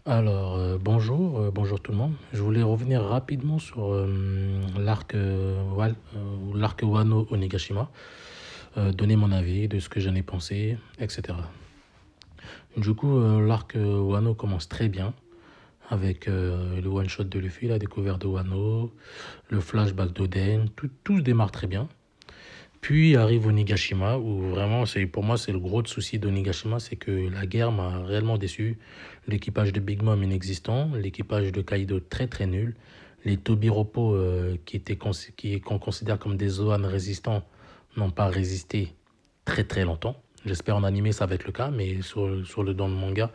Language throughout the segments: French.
Bonjour tout le monde. Je voulais revenir rapidement sur l'arc Wano Onigashima, donner mon avis de ce que j'en ai pensé, etc. L'arc Wano commence très bien avec le one-shot de Luffy, la découverte de Wano, le flashback d'Oden, tout se démarre très bien. Puis arrive Onigashima, où vraiment, pour moi, c'est le gros souci d'Onigashima, c'est que la guerre m'a réellement déçu. L'équipage de Big Mom inexistant, l'équipage de Kaido très très nul, les Tobiropo qu'on considère comme des Zoan résistants n'ont pas résisté très très longtemps. J'espère en animé ça va être le cas, mais sur le dans le manga,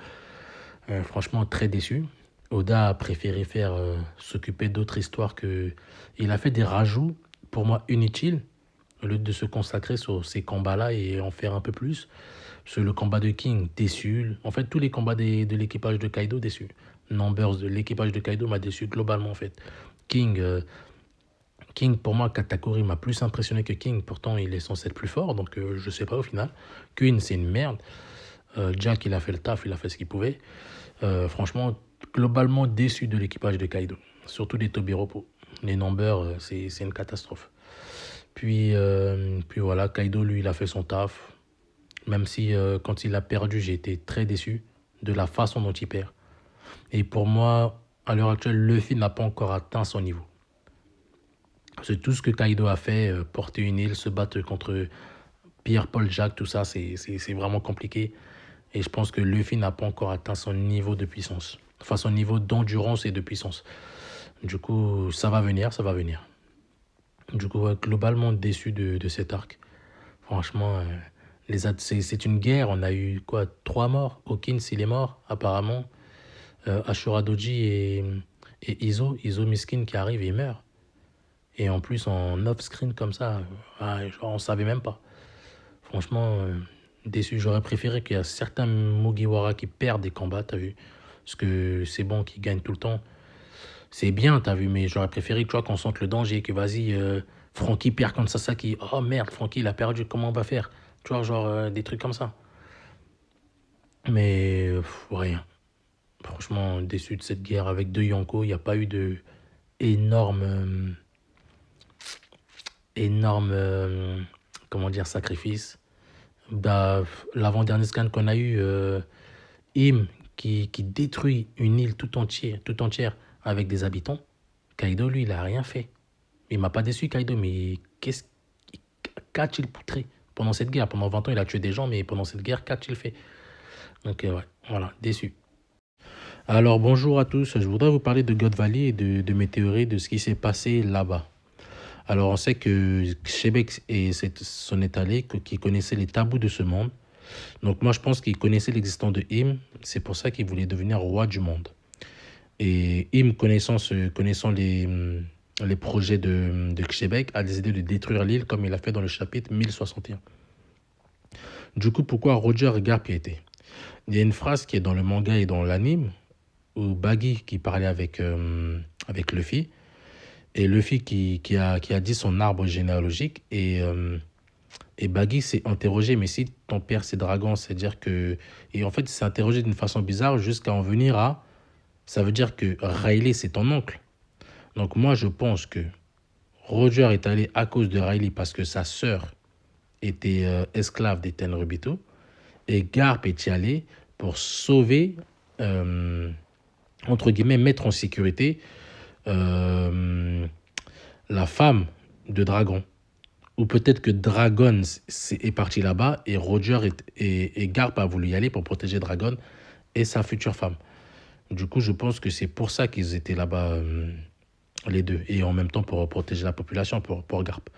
franchement très déçu. Oda a préféré s'occuper d'autres histoires que... Il a fait des rajouts, pour moi, inutiles, au lieu de se consacrer sur ces combats-là et en faire un peu plus. Sur le combat de King, déçu. En fait, tous les combats de l'équipage de Kaido, déçu. Numbers de l'équipage de Kaido m'a déçu globalement, en fait. King, euh, King pour moi, Katakuri m'a plus impressionné que King. Pourtant, il est censé être plus fort, donc je sais pas au final. Queen, c'est une merde. Jack, il a fait le taf, il a fait ce qu'il pouvait. Franchement, globalement déçu de l'équipage de Kaido. Surtout des Tobiropo. Les Numbers, c'est une catastrophe. Puis voilà, Kaido, lui, il a fait son taf. Même si quand il a perdu, j'ai été très déçu de la façon dont il perd. Et pour moi, à l'heure actuelle, Luffy n'a pas encore atteint son niveau. C'est tout ce que Kaido a fait, porter une île, se battre contre Pierre, Paul, Jacques, tout ça, c'est vraiment compliqué. Et je pense que Luffy n'a pas encore atteint son niveau de puissance. Enfin, son niveau d'endurance et de puissance. Du coup, ça va venir, ça va venir. Du coup, ouais, globalement déçu de cet arc. Franchement, c'est une guerre. On a eu quoi, 3 morts. Hawkins, il est mort, apparemment. Ashura Doji et Izo Miskin qui arrive et il meurt. Et en plus, en off-screen comme ça, genre, on savait même pas. Franchement, déçu. J'aurais préféré qu'il y ait certains Mugiwara qui perdent des combats, t'as vu. Parce que c'est bon qu'ils gagnent tout le temps. C'est bien, t'as vu, mais j'aurais préféré, tu vois, qu'on sente le danger, que vas-y, Franky perd contre Sasaki. Oh merde, Franky, il a perdu, comment on va faire? Tu vois, genre, des trucs comme ça. Mais, rien. Franchement, déçu de cette guerre avec deux Yonko. Il n'y a pas eu de énorme, comment dire, sacrifice. Bah, l'avant-dernier scan qu'on a eu, Im, qui détruit une île tout entière avec des habitants. Kaido, lui, il a rien fait. Il m'a pas déçu, Kaido, mais qu'a-t-il poutré pendant cette guerre? Pendant 20 ans, il a tué des gens, mais pendant cette guerre, qu'a-t-il fait? Donc, ouais, voilà, déçu. Alors, bonjour à tous. Je voudrais vous parler de God Valley et de mes théories de ce qui s'est passé là-bas. Alors, on sait que Shebex et son étalé, qui connaissait les tabous de ce monde. Donc, moi, je pense qu'il connaissait l'existence de Im. C'est pour ça qu'il voulait devenir roi du monde. Et Im, connaissant les projets de Québec, a décidé de détruire l'île comme il a fait dans le chapitre 1061. Du coup, pourquoi Roger Garp y était? Il y a une phrase qui est dans le manga et dans l'anime où Baggy qui parlait avec Luffy et Luffy qui a dit son arbre généalogique et Baggy s'est interrogé, mais si ton père c'est dragon, c'est-à-dire que... Et en fait, il s'est interrogé d'une façon bizarre jusqu'à en venir à... Ça veut dire que Riley c'est ton oncle. Donc moi je pense que Roger est allé à cause de Riley parce que sa sœur était esclave des Tenryubito et Garp est y allé pour sauver, euh, entre guillemets, mettre en sécurité euh, la femme de Dragon. Ou peut-être que Dragon est parti là-bas et Roger et Garp a voulu y aller pour protéger Dragon et sa future femme. Du coup, je pense que c'est pour ça qu'ils étaient là-bas, les deux. Et en même temps pour protéger la population, pour Garp.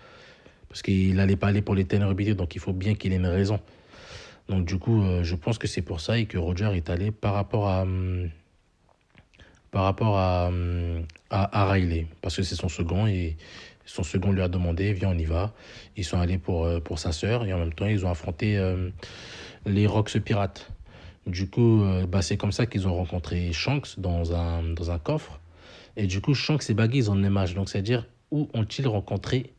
Parce qu'il n'allait pas aller pour les Tenryubito, donc il faut bien qu'il ait une raison. Donc du coup, je pense que c'est pour ça et que Roger est allé par rapport à Riley. Parce que c'est son second et son second lui a demandé, viens, on y va. Ils sont allés pour sa sœur et en même temps, ils ont affronté les Rox pirates. Du coup, c'est comme ça qu'ils ont rencontré Shanks dans un coffre. Et du coup, Shanks et Baggy, ils ont le même âge. Donc, c'est-à-dire, où ont-ils rencontré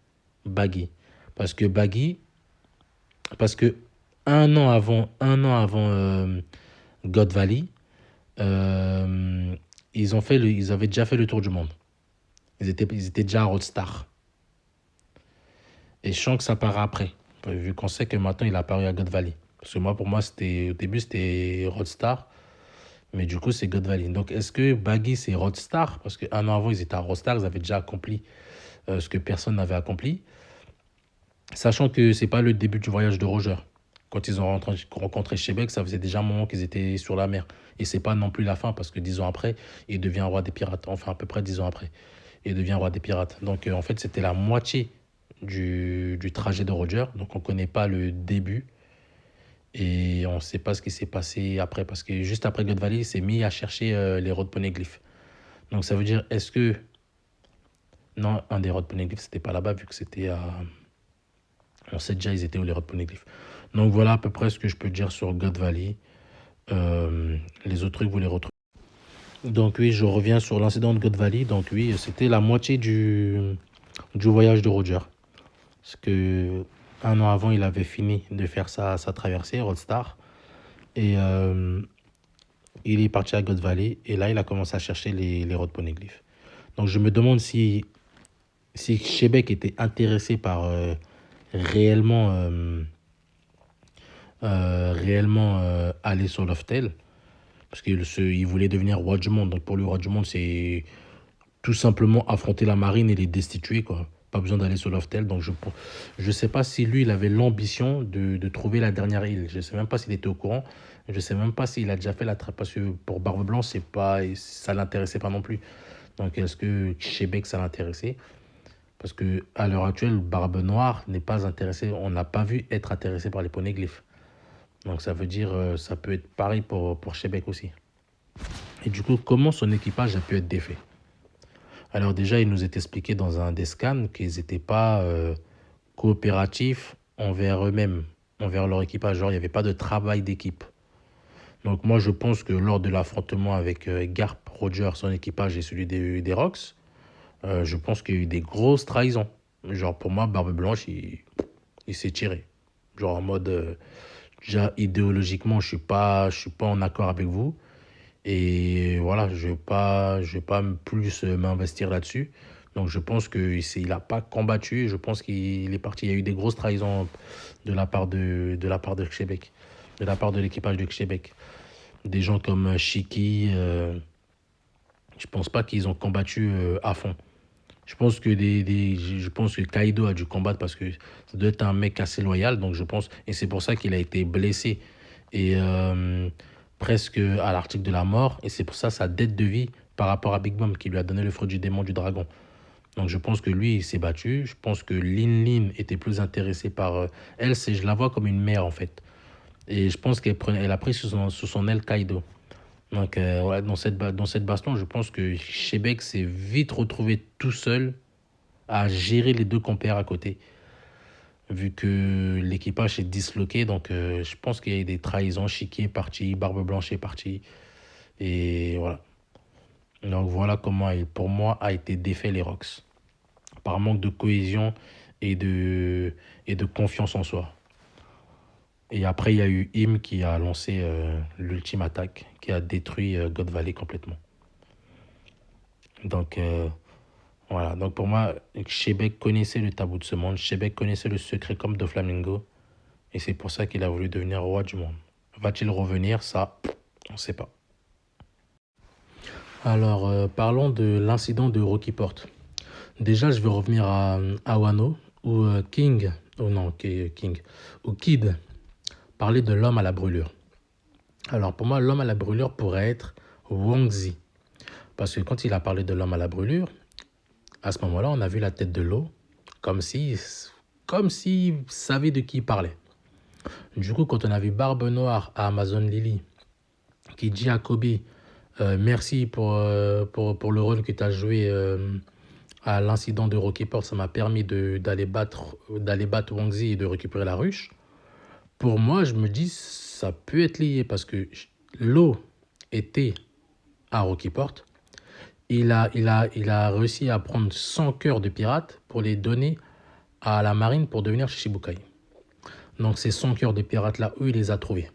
Baggy? Parce que Baggy, parce que un an avant God Valley, Euh, ils avaient déjà fait le tour du monde. Ils étaient déjà à Roadstar. Et je sens que ça paraît après. Vu qu'on sait que maintenant, il a apparu à God Valley. Parce que moi, pour moi, au début, c'était Roadstar. Mais du coup, c'est God Valley. Donc, est-ce que Baggy, c'est Roadstar? Parce qu'un an avant, ils étaient à Roadstar. Ils avaient déjà accompli ce que personne n'avait accompli. Sachant que c'est pas le début du voyage de Roger. Quand ils ont rencontré Shebeck, ça faisait déjà un moment qu'ils étaient sur la mer. Et c'est pas non plus la fin, parce que 10 ans après, il devient roi des pirates. Enfin, à peu près 10 ans après, il devient roi des pirates. Donc, en fait, c'était la moitié du trajet de Roger. Donc, on connaît pas le début. Et on sait pas ce qui s'est passé après. Parce que juste après God Valley, il s'est mis à chercher les road poneglyphs. Donc, ça veut dire, est-ce que... Non, un des road poneglyphs, c'était pas là-bas, vu que c'était à... On sait déjà ils étaient où les road poneglyphs. Donc voilà à peu près ce que je peux dire sur God Valley. Les autres trucs, vous les retrouvez. Donc oui, je reviens sur l'incident de God Valley. Donc oui, c'était la moitié du voyage de Roger. Parce que un an avant, il avait fini de faire sa traversée, Roadstar. Et il est parti à God Valley. Et là, il a commencé à chercher les road poneglyphs. Donc je me demande si Shebeck était intéressé par réellement... aller sur Loftel parce qu'il voulait devenir roi du monde. Donc pour lui, roi du monde, c'est tout simplement affronter la marine et les destituer, quoi. Pas besoin d'aller sur Loftel. Donc je sais pas si lui, il avait l'ambition de trouver la dernière île. Je sais même pas s'il était au courant. Je sais même pas s'il a déjà fait la trappe. Parce que pour Barbe Blanche, ça l'intéressait pas non plus. Donc est-ce que Québec, ça l'intéressait? Parce que à l'heure actuelle, Barbe Noire n'est pas intéressé. On n'a pas vu être intéressé par les poneglyphes. Donc ça veut dire ça peut être pareil pour Shebeck aussi. Et du coup, comment son équipage a pu être défait? Alors déjà, il nous est expliqué dans un des scans qu'ils n'étaient pas coopératifs envers eux-mêmes, envers leur équipage. Genre, il n'y avait pas de travail d'équipe. Donc moi, je pense que lors de l'affrontement avec Garp, Roger, son équipage et celui des Rocks, je pense qu'il y a eu des grosses trahisons. Genre pour moi, Barbe Blanche, il s'est tiré. Genre en mode, déjà idéologiquement, je suis pas en accord avec vous. Et voilà, je vais pas plus m'investir là-dessus. Donc je pense qu'il n'a pas combattu. Je pense qu'il est parti. Il y a eu des grosses trahisons de la part de Québec, de la part de l'équipage de Québec. Des gens comme Shiki, je pense pas qu'ils ont combattu à fond. Je pense que Kaido a dû combattre parce que ça doit être un mec assez loyal. Donc je pense, et c'est pour ça qu'il a été blessé et presque à l'article de la mort. Et c'est pour ça sa dette de vie par rapport à Big Mom qui lui a donné le fruit du démon du dragon. Donc je pense que lui, il s'est battu. Je pense que Lin Lin était plus intéressée par elle. Je la vois comme une mère en fait. Et je pense elle a pris sous son aile Kaido. Donc, ouais, dans cette baston, je pense que Shebeck s'est vite retrouvé tout seul à gérer les deux compères à côté, vu que l'équipage est disloqué. Donc, je pense qu'il y a eu des trahisons. Chiqui est parti, Barbe Blanche est parti. Et voilà. Donc, voilà comment, pour moi, a été défait les Rocks. Par manque de cohésion et de confiance en soi. Et après, il y a eu Im qui a lancé l'ultime attaque, qui a détruit God Valley complètement. Donc, voilà. Donc, pour moi, Shebeck connaissait le tabou de ce monde. Shebeck connaissait le secret comme de Flamingo. Et c'est pour ça qu'il a voulu devenir roi du monde. Va-t-il revenir? Ça, on ne sait pas. Alors, parlons de l'incident de Rocky Port. Déjà, je vais revenir à Wano, où King, ou non, King, où Kid parlait de l'homme à la brûlure. Alors, pour moi, l'homme à la brûlure pourrait être Wang Zi. Parce que quand il a parlé de l'homme à la brûlure, à ce moment-là, on a vu la tête de l'eau, comme s'il savait de qui il parlait. Du coup, quand on a vu Barbe Noire à Amazon Lily, qui dit à Kobe, merci pour le rôle que tu as joué à l'incident de Rocky Port, ça m'a permis d'aller battre Wang Zi et de récupérer la ruche. Pour moi, je me dis, ça peut être lié parce que l'eau était à Rocky Port. Il a réussi à prendre 100 cœurs de pirates pour les donner à la marine pour devenir Shichibukai. Donc ces 100 cœurs de pirates là, où il les a trouvés?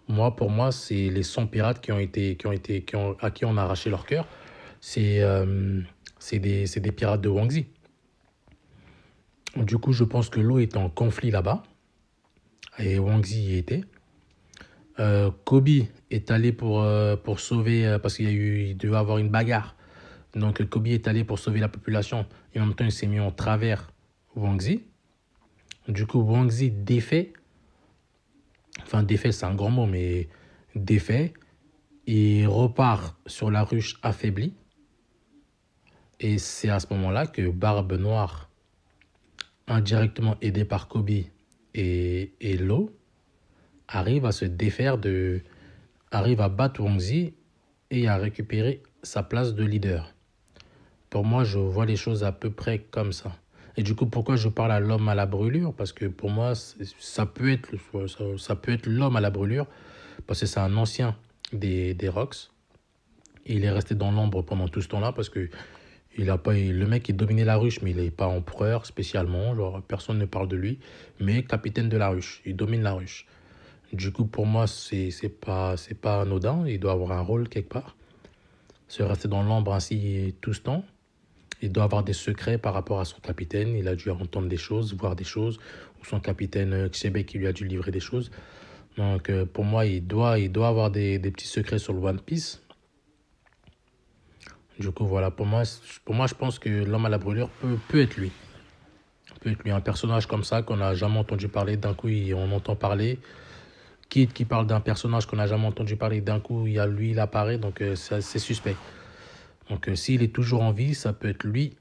Pour moi, c'est les 100 pirates à qui on a arraché leur cœur. C'est c'est des pirates de Wangzi. Du coup, je pense que l'eau est en conflit là-bas. Et Wangzi y était. Kobe est allé pour sauver, parce il devait avoir une bagarre. Donc Kobe est allé pour sauver la population. Et en même temps, il s'est mis en travers Wangzi. Du coup, Wangzi défait. Enfin, défait, c'est un grand mot, mais défait. Il repart sur la ruche affaibli. Et c'est à ce moment-là que Barbe Noire, indirectement aidé par Kobe et Law, arrive à se défaire arrive à battre Wangzi et à récupérer sa place de leader. Pour moi, je vois les choses à peu près comme ça. Et du coup, pourquoi je parle à l'homme à la brûlure? Parce que pour moi, ça peut être l'homme à la brûlure, parce que c'est un ancien des Rocks. Il est resté dans l'ombre pendant tout ce temps-là, parce que le mec il dominait la ruche, mais il n'est pas empereur spécialement. Genre, personne ne parle de lui, mais capitaine de la ruche. Il domine la ruche. Du coup, pour moi, c'est pas anodin. Il doit avoir un rôle quelque part. Se rester dans l'ombre ainsi tout ce temps. Il doit avoir des secrets par rapport à son capitaine. Il a dû entendre des choses, voir des choses. Ou son capitaine Xebe qui lui a dû livrer des choses. Donc, pour moi, il doit avoir des petits secrets sur le One Piece. Du coup, voilà, pour moi, je pense que l'homme à la brûlure peut être lui. Peut être lui, un personnage comme ça qu'on n'a jamais entendu parler. D'un coup, on entend parler. Kid qui parle d'un personnage qu'on n'a jamais entendu parler. D'un coup, il apparaît. Donc, c'est suspect. Donc, s'il est toujours en vie, ça peut être lui,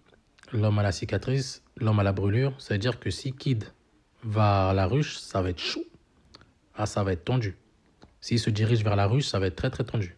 l'homme à la cicatrice, l'homme à la brûlure. Ça veut dire que si Kid va à la ruche, ça va être chaud. Ah, ça va être tendu. S'il se dirige vers la ruche, ça va être très, très tendu.